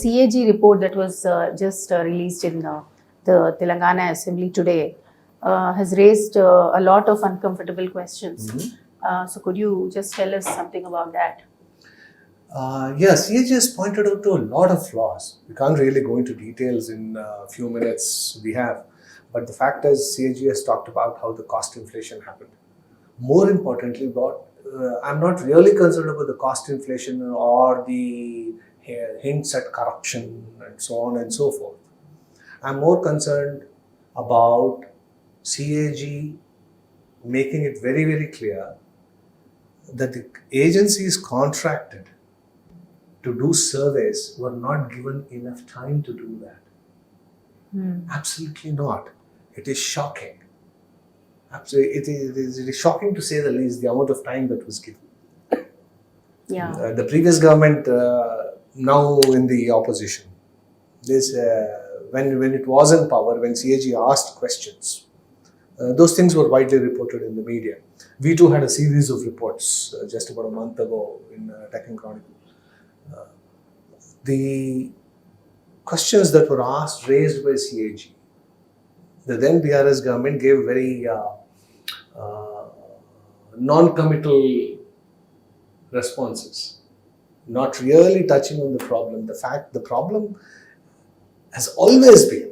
CAG report that was just released in the Telangana Assembly today has raised a lot of uncomfortable questions. So could you just tell us something about that? Yes, CAG has pointed out to a lot of flaws. We can't really go into details in a few minutes we have. But the fact is, CAG has talked about how the cost inflation happened. More importantly, I'm not really concerned about the cost inflation or the hints at corruption and so on and so forth. I'm more concerned about CAG making it very, very clear that the agencies contracted to do surveys were not given enough time to do that. Absolutely not. It is shocking. Absolutely, it is shocking to say the least, the amount of time that was given. Yeah. The previous government, now in the opposition, when it was in power, when CAG asked questions, those things were widely reported in the media. We too had a series of reports just about a month ago in Deccan Chronicle. The questions that were raised by CAG, the then BRS government gave very non-committal responses, not really touching on the problem. The problem has always been,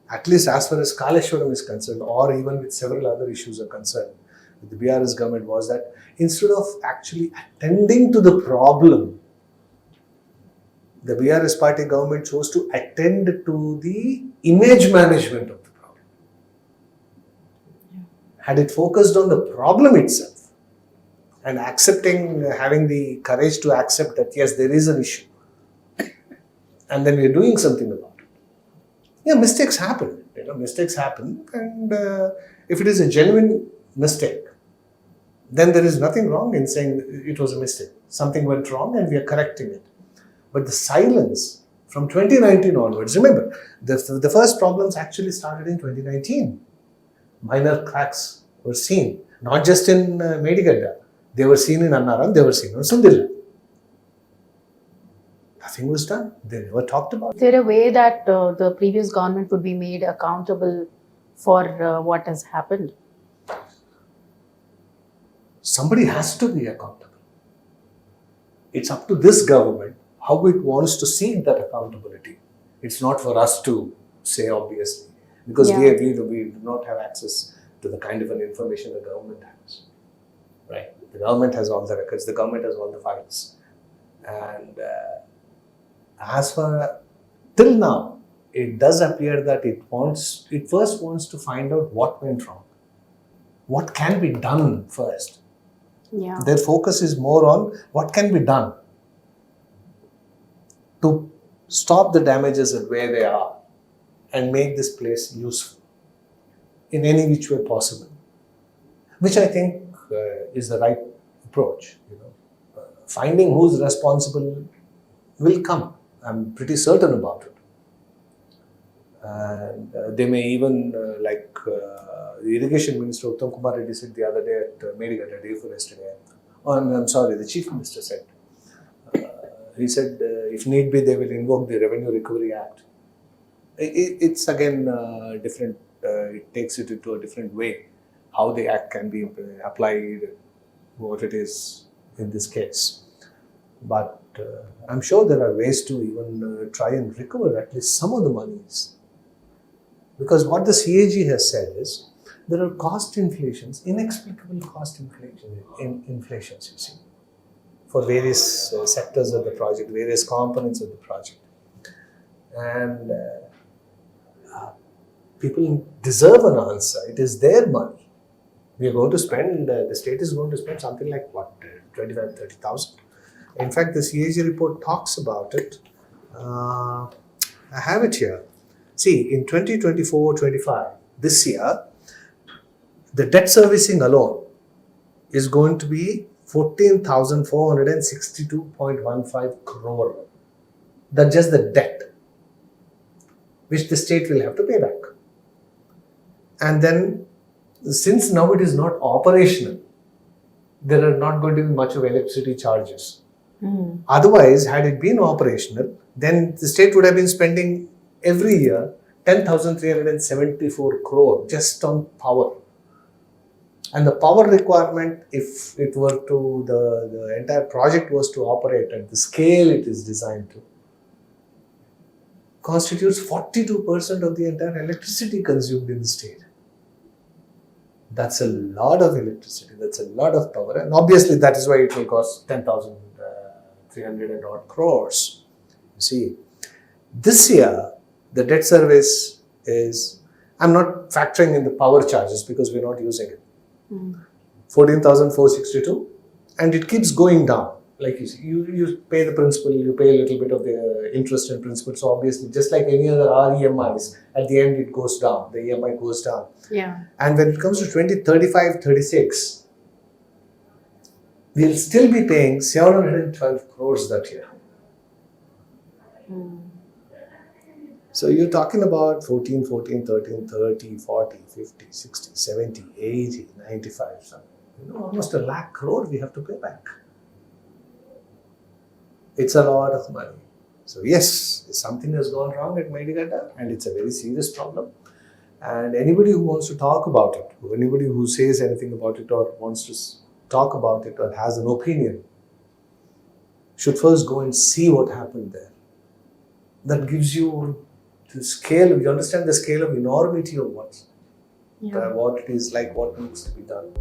at least as far as Kaleshwaram is concerned, or even with several other issues are concerned, with the BRS government, was that instead of actually attending to the problem, the BRS party government chose to attend to the image management of the problem. Had it focused on the problem itself and having the courage to accept that yes, there is an issue, and then we're doing something about it. Yeah, mistakes happen. Mistakes happen, and if it is a genuine mistake, then there is nothing wrong in saying it was a mistake. Something went wrong and we are correcting it. But the silence from 2019 onwards, remember, the first problems actually started in 2019. Minor cracks were seen, not just in Medigadda. They were seen in Annaram, they were seen in Sundilla. Nothing was done. They never talked about it. Is there a way that the previous government would be made accountable for what has happened? Somebody has to be accountable. It's up to this government how it wants to seek that accountability. It's not for us to say, obviously, because we do not have access to the kind of an information the government has. Right? The government has all the records, the government has all the files. And as for till now, it does appear that it first wants to find out what went wrong. What can be done first? Yeah. Their focus is more on what can be done to stop the damages at where they are and make this place useful in any which way possible, which I think is the right approach. Finding who's responsible will come. I'm pretty certain about it. And they may even, like the Irrigation Minister Uttam Kumar Reddy said the other day at Medigadda, day before yesterday, the Chief Minister said, he said, if need be, they will invoke the Revenue Recovery Act. It's again different. It takes it into a different way, how the act can be applied, what it is in this case. But I'm sure there are ways to even try and recover at least some of the monies. Because what the CAG has said is, there are cost inflations, inexplicable cost inflations, you see, for various sectors of the project, various components of the project. And people deserve an answer. It is their money. We are going to spend, the state is going to spend something like what, 25,000, 30,000. In fact, the CAG report talks about it. I have it here. See, in 2024-25, this year, the debt servicing alone is going to be 14,462.15 crore. That's just the debt, which the state will have to pay back. And then, since now it is not operational, there are not going to be much of electricity charges. Otherwise, had it been operational, then the state would have been spending every year 10,374 crore just on power. And the power requirement, if it were to, the entire project was to operate at the scale it is designed to, constitutes 42% of the entire electricity consumed in the state. That's a lot of electricity, that's a lot of power, and obviously that is why it will cost 10,300 and odd crores. You see, this year the debt service is, I'm not factoring in the power charges because we're not using it, 14,462, and it keeps going down. Like you see, you pay the principal, you pay a little bit of the interest and principal. So obviously, just like any other REMIs, at the end it goes down. The EMI goes down. Yeah. And when it comes to 2035, 36, we'll still be paying 712 crores that year. So you're talking about 14, 13, 30, 40, 50, 60, 70, 80, 95, almost 1 lakh crore we have to pay back. It's a lot of money. So yes, something has gone wrong at Medigadda, and it's a very serious problem. And anybody who wants to talk about it, anybody who says anything about it or wants to talk about it or has an opinion, should first go and see what happened there. That gives you the scale, you understand the scale of enormity of what it is like, what needs to be done.